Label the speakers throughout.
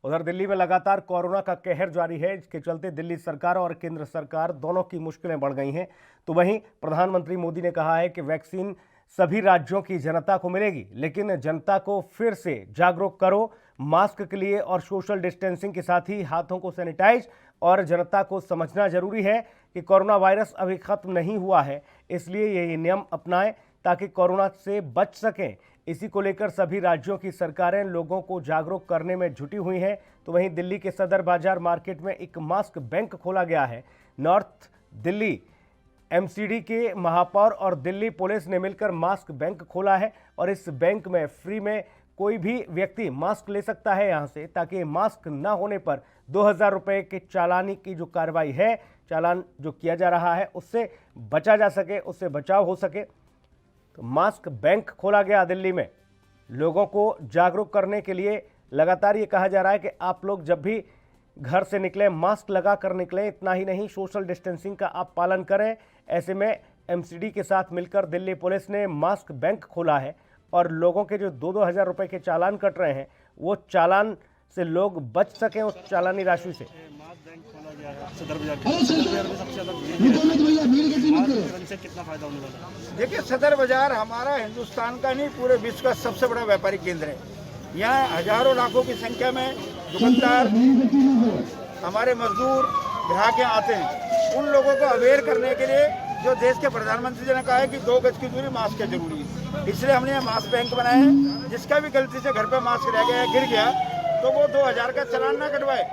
Speaker 1: उधर दिल्ली में लगातार कोरोना का कहर जारी है, इसके चलते दिल्ली सरकार और केंद्र सरकार दोनों की मुश्किलें बढ़ गई हैं। तो वहीं प्रधानमंत्री मोदी ने कहा है कि वैक्सीन सभी राज्यों की जनता को मिलेगी, लेकिन जनता को फिर से जागरूक करो, मास्क के लिए और सोशल डिस्टेंसिंग के साथ ही हाथों को सैनिटाइज। और जनता को समझना जरूरी है कि कोरोना वायरस अभी खत्म नहीं हुआ है, इसलिए ये नियम अपनाएं ताकि कोरोना से बच सकें। इसी को लेकर सभी राज्यों की सरकारें लोगों को जागरूक करने में जुटी हुई हैं। तो वहीं दिल्ली के सदर बाजार मार्केट में एक मास्क बैंक खोला गया है। नॉर्थ दिल्ली एमसीडी के महापौर और दिल्ली पुलिस ने मिलकर मास्क बैंक खोला है और इस बैंक में फ्री में कोई भी व्यक्ति मास्क ले सकता है यहाँ से, ताकि मास्क ना होने पर 2000 रुपये के चालानी की जो कार्रवाई है, चालान जो किया जा रहा है, उससे बचा जा सके, उससे बचाव हो सके। तो मास्क बैंक खोला गया दिल्ली में लोगों को जागरूक करने के लिए। लगातार ये कहा जा रहा है कि आप लोग जब भी घर से निकलें मास्क लगा कर निकलें। इतना ही नहीं, सोशल डिस्टेंसिंग का आप पालन करें। ऐसे में एमसीडी के साथ मिलकर दिल्ली पुलिस ने मास्क बैंक खोला है और लोगों के जो 2-2 हज़ार रुपए के चालान कट रहे हैं, वो चालान से लोग बच सकें उस चालानी राशि से।
Speaker 2: कितना फायदा होने वाला है?
Speaker 3: देखिए, सदर बाजार हमारा हिंदुस्तान का नहीं पूरे विश्व का सबसे बड़ा व्यापारिक केंद्र है। यहाँ हजारों लाखों की संख्या में दुकानदार, हमारे मजदूर, ग्राहक यहाँ आते हैं। उन लोगों को अवेयर करने के लिए जो देश के प्रधानमंत्री जी ने कहा है कि 2 गज की दूरी, मास्क है जरूरी है, इसलिए हमने यहाँ मास्क बैंक बनाया है। जिसका भी गलती से घर पे मास्क रह गया, गिर गया, तो वो 2000 का चालान ना कटवाए।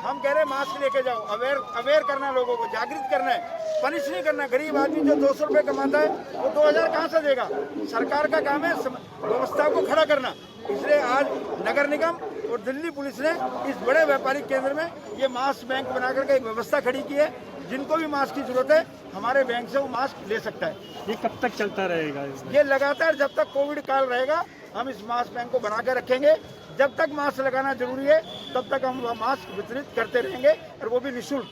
Speaker 3: हम कह रहे हैं मास्क लेके जाओ, अवेयर करना, लोगों को जागृत करना है, पनिश नहीं करना। गरीब आदमी जो 200 रुपये कमाता है वो 2000 कहाँ से देगा? सरकार का काम है व्यवस्था को खड़ा करना। इसलिए आज नगर निगम और दिल्ली पुलिस ने इस बड़े व्यापारिक केंद्र में ये मास्क बैंक बना करके एक व्यवस्था खड़ी की है। जिनको भी मास्क की जरूरत है हमारे बैंक से वो मास्क ले सकता है।
Speaker 2: ये कब तक चलता रहेगा?
Speaker 3: ये लगातार जब तक कोविड काल रहेगा हम इस मास्क बैंक को बना कर रखेंगे। जब तक मास्क लगाना जरूरी है तब तक हम मास्क वितरित करते रहेंगे, और वो भी निःशुल्क।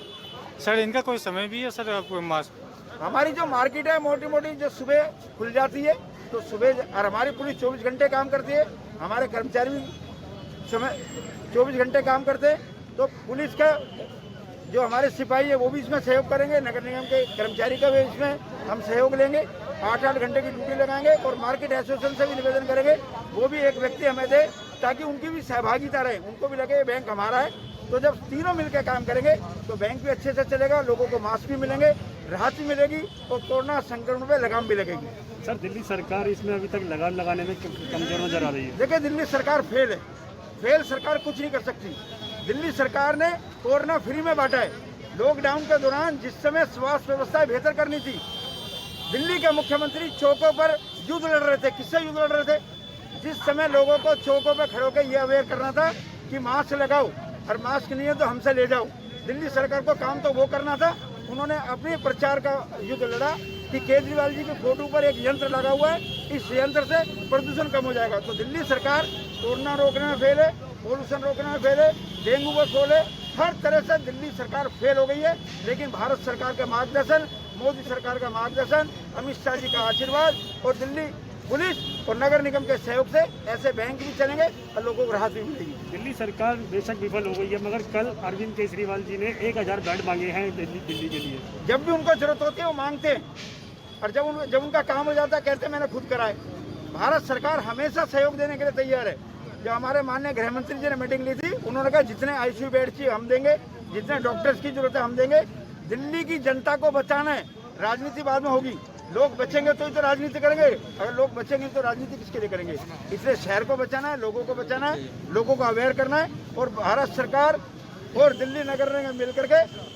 Speaker 2: सर, इनका कोई समय भी है सर? आपको मास्क,
Speaker 3: हमारी जो मार्केट है मोटी मोटी जो सुबह खुल जाती है, तो सुबह, और हमारी पुलिस 24 घंटे काम करती है, हमारे कर्मचारी भी समय 24 घंटे काम करते हैं। तो पुलिस का जो हमारे सिपाही है वो भी इसमें सहयोग करेंगे, नगर निगम के कर्मचारी का भी इसमें हम सहयोग लेंगे। 8-8 घंटे की ड्यूटी लगाएंगे और मार्केट एसोसिएशन से भी निवेदन करेंगे वो भी एक व्यक्ति हमें दे, ताकि उनकी भी सहभागिता रहे, उनको भी लगे बैंक हमारा है। तो जब तीनों मिलकर काम करेंगे तो बैंक भी अच्छे से चलेगा, लोगों को मास्क भी मिलेंगे, राहत भी मिलेगी और कोरोना संक्रमण पे लगाम भी लगेगी।
Speaker 2: सर, दिल्ली सरकार इसमें अभी तक लगाम लगाने में कमजोर नजर आ रही है।
Speaker 3: देखिए, दिल्ली सरकार फेल है, फेल सरकार कुछ नहीं कर सकती। दिल्ली सरकार ने कोरोना फ्री में बांटा है। लॉकडाउन के दौरान जिस समय स्वास्थ्य व्यवस्था बेहतर करनी थी, दिल्ली के मुख्यमंत्री चौकों पर युद्ध लड़ रहे थे। किससे युद्ध लड़ रहे थे? जिस समय लोगों को चौकों पर खड़े होकर ये अवेयर करना था कि मास्क लगाओ, और मास्क नहीं है तो हमसे ले जाओ। दिल्ली सरकार को काम तो वो करना था। उन्होंने अपने प्रचार का युद्ध लड़ा कि केजरीवाल जी के फोटो पर एक यंत्र लगा हुआ है, इस यंत्र से प्रदूषण कम हो जाएगा। तो दिल्ली सरकार कोरोना रोकने में फेल है, पोल्यूशन रोकने में फेल है, डेंगू को फेल है, हर तरह से दिल्ली सरकार फेल हो गई है। लेकिन भारत सरकार का मार्गदर्शन, मोदी सरकार का मार्गदर्शन, अमित शाह जी का आशीर्वाद और दिल्ली पुलिस और नगर निगम के सहयोग से ऐसे बैंक भी चलेंगे और लोगों को राहत भी मिलेगी।
Speaker 2: दिल्ली सरकार बेशक विफल हो गई है, मगर कल अरविंद केजरीवाल जी ने 1000 बेड मांगे हैं दिल्ली के लिए।
Speaker 3: जब भी उनको जरूरत होती है वो मांगते हैं, और जब उनका काम हो जाता है कहते हैं मैंने खुद कराए। भारत सरकार हमेशा सहयोग देने के लिए तैयार है। जो हमारे माननीय गृह मंत्री जी ने मीटिंग ली थी, उन्होंने कहा जितने आईसीयू बेड चाहिए हम देंगे, जितने डॉक्टर्स की जरूरत है हम देंगे। दिल्ली की जनता को बचाना है, राजनीति बाद में होगी। लोग बचेंगे तो ही तो राजनीति करेंगे, अगर लोग बचेंगे तो राजनीति किसके लिए करेंगे? इसलिए शहर को बचाना है, लोगों को बचाना है, लोगों को अवेयर करना है, और भारत सरकार और दिल्ली नगर निगम मिलकर के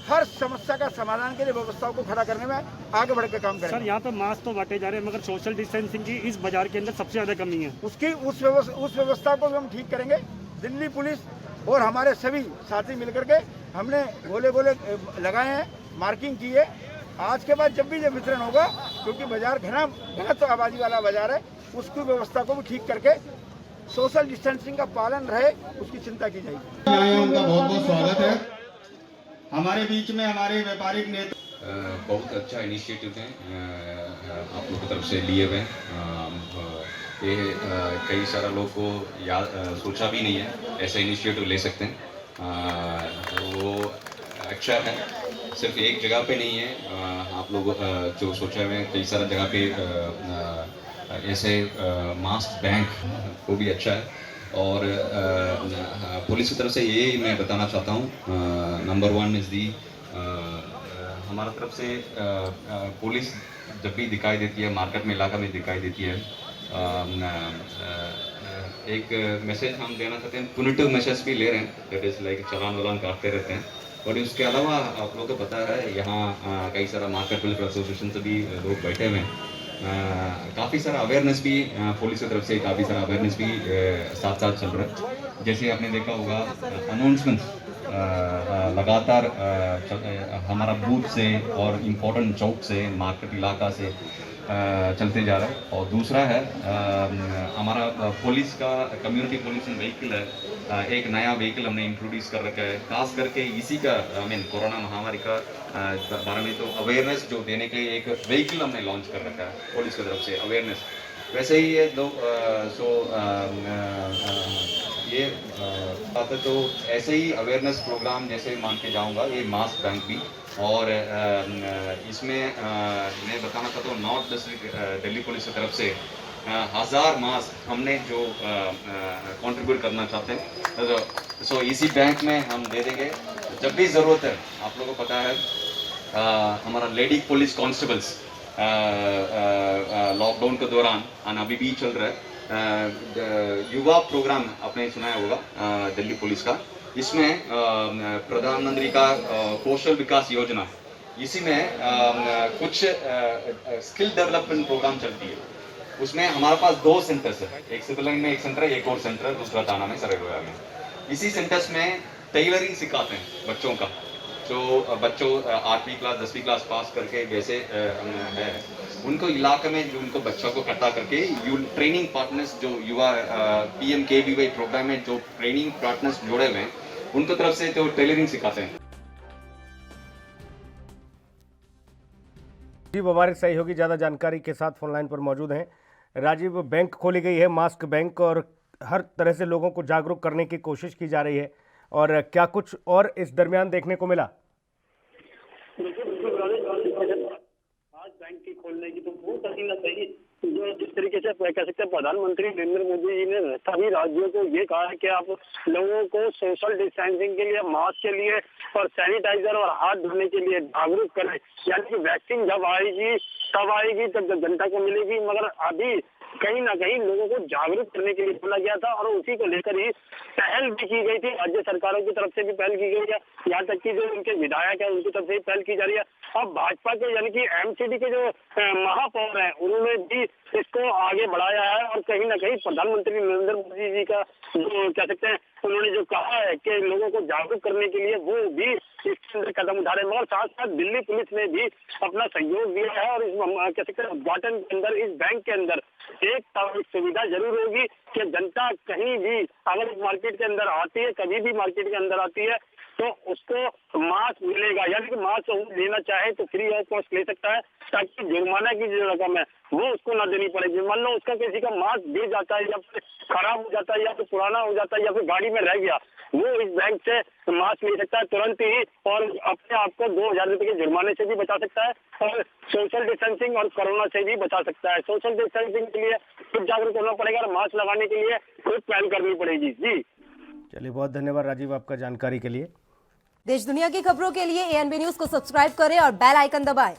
Speaker 3: हर समस्या का समाधान के लिए व्यवस्थाओं को खड़ा करने में आगे बढ़ के काम करें।
Speaker 2: सर, यहाँ पे मास्क तो बांटे जा रहे हैं, मगर सोशल डिस्टेंसिंग की इस बाजार के अंदर सबसे ज्यादा कमी है।
Speaker 3: उस व्यवस्था को भी हम ठीक करेंगे। दिल्ली पुलिस और हमारे सभी साथी मिलकर के हमने गोले लगाए हैं, मार्किंग की है। आज के बाद जब भी ये वितरण होगा, क्योंकि बाजार घना तो आबादी वाला बाजार है, उसकी व्यवस्था को भी ठीक करके सोशल डिस्टेंसिंग का पालन रहे, उसकी चिंता की जाएगी।
Speaker 4: उनका बहुत बहुत स्वागत है हमारे बीच में। हमारे व्यापारिक नेता
Speaker 5: बहुत अच्छा इनिशिएटिव है आप लोगों की तरफ से लिए हुए। ये कई सारा लोग को सोचा भी नहीं है ऐसा इनिशिएटिव ले सकते हैं। तो वो अच्छा है, सिर्फ एक जगह पे नहीं है। आप लोग जो सोचा हुए हैं कई सारा जगह पे ऐसे मास बैंक वो भी अच्छा है। और पुलिस की तरफ से ये मैं बताना चाहता हूँ, नंबर 1 इज़ दी हमारा तरफ से पुलिस जब भी दिखाई देती है मार्केट में, इलाका में दिखाई देती है, एक मैसेज हम देना चाहते हैं, पुनिटिव मैसेज भी ले रहे हैं, दैट इज़ लाइक चालान वालान काटते रहते हैं। और उसके अलावा आप लोगों को पता है यहाँ कई सारा मार्केट वेलफेयर एसोसिएशन से भी लोग बैठे हुए हैं। काफ़ी सारा अवेयरनेस भी पुलिस की तरफ से काफ़ी सारा अवेयरनेस भी साथ साथ चल रहा है। जैसे आपने देखा होगा अनाउंसमेंट लगातार हमारा बूथ से और इम्पोर्टेंट चौक से, मार्केट इलाका से चलते जा रहा है। और दूसरा है हमारा पुलिस का कम्युनिटी पुलिसिंग व्हीकल है, एक नया व्हीकल हमने इंट्रोड्यूस कर रखा है, खास करके इसी का कोरोना महामारी का बारे में तो अवेयरनेस जो देने के लिए एक व्हीकल हमने लॉन्च कर रखा है पुलिस की तरफ से अवेयरनेस। वैसे ही ये दो ये बात है, तो ऐसे ही अवेयरनेस प्रोग्राम जैसे मान के जाऊँगा ये मास्क बैंक भी। और इसमें मैं बताना चाहता हूँ नॉर्थ डिस्ट्रिक्ट दिल्ली पुलिस की तरफ से 1000 मास्क हमने जो कंट्रीब्यूट करना चाहते हैं, सो इसी बैंक में हम दे देंगे जब भी ज़रूरत है। आप लोगों को पता है हमारा लेडी पुलिस कांस्टेबल्स लॉकडाउन के दौरान अभी भी चल रहा है, युवा प्रोग्राम आपने सुना होगा दिल्ली पुलिस का। इसमें प्रधानमंत्री का कौशल विकास योजना, इसी में कुछ स्किल डेवलपमेंट प्रोग्राम चलती है। उसमें हमारे पास 2 सेंटर्स है, एक सिविल लाइन में एक सेंटर है, एक और सेंटर है दूसरा थाना में, सरेगोया में। इसी सेंटर्स में टेलरिंग सिखाते हैं बच्चों का, जो बच्चों 8वीं क्लास 10वीं क्लास पास करके वैसे है, उनको इलाके में जो उनको बच्चों को इकट्ठा करके ट्रेनिंग पार्टनर्स जो युवा PMKVY प्रोग्राम में जो ट्रेनिंग पार्टनर्स जुड़े हुए हैं उनको तरफ से तो टेलरिंग सिखाते हैं।
Speaker 1: राजीव हमारे सहयोगी ज़्यादा जानकारी के साथ फोन लाइन पर मौजूद हैं। राजीव, बैंक खोली गई है मास्क बैंक, और हर तरह से लोगों को जागरूक करने की कोशिश की जा रही है, और क्या कुछ और इस दरमियान देखने को मिला?
Speaker 2: आज बैंक की खोलने की तो वो कहीं ना कहीं जो जिस तरीके से कह सकते हैं प्रधानमंत्री नरेंद्र मोदी जी ने सभी राज्यों को ये कहा है कि आप लोगों को सोशल डिस्टेंसिंग के लिए, मास्क के लिए और सैनिटाइजर और हाथ धोने के लिए जागरूक करें। यानी कि वैक्सीन जब आएगी तब आएगी तब जनता को मिलेगी, मगर अभी कहीं ना कहीं लोगों को जागरूक करने के लिए बोला गया था और उसी को लेकर ही पहल भी की गई थी। राज्य सरकारों की तरफ से भी पहल की गई है, यहाँ तक कि जो उनके विधायक है उनकी तरफ से भी पहल की जा रही है। अब भाजपा के यानी कि MCD के जो महापौर हैं उन्होंने भी इसको आगे बढ़ाया है और कहीं ना कहीं प्रधानमंत्री नरेंद्र मोदी जी का जो कह सकते हैं उन्होंने जो कहा है कि लोगों को जागरूक करने के लिए वो भी इसके अंदर कदम उठा रहे हैं। मगर साथ साथ दिल्ली पुलिस ने भी अपना सहयोग दिया है और इस कह सकते हैं उद्घाटन के अंदर इस बैंक के अंदर एक सुविधा जरूर होगी कि जनता कहीं भी अगर इस मार्केट के अंदर आती है, कभी भी मार्केट के अंदर आती है, तो उसको मास्क मिलेगा। यानी कि मास्क लेना चाहे तो फ्री ऑफ कॉस्ट ले सकता है, ताकि जुर्माना की जो रकम है वो उसको ना देनी पड़ेगी। मान लो उसका किसी का मास्क गिर जाता है या फिर खराब हो जाता है या फिर पुराना हो जाता है या फिर गाड़ी में रह गया, वो इस बैंक से मास्क ले सकता है तुरंत ही और अपने आप को 2000 रुपए के जुर्माने से भी बचा सकता है और सोशल डिस्टेंसिंग और कोरोना से भी बचा सकता है। सोशल डिस्टेंसिंग के लिए खुद जागरूक होना पड़ेगा और मास्क लगाने के लिए खुद पहल करनी पड़ेगी। जी
Speaker 1: चलिए, बहुत धन्यवाद राजीव आपका जानकारी के लिए।
Speaker 6: देश दुनिया की खबरों के लिए ANB न्यूज को सब्सक्राइब करें और बेल आइकन दबाएं।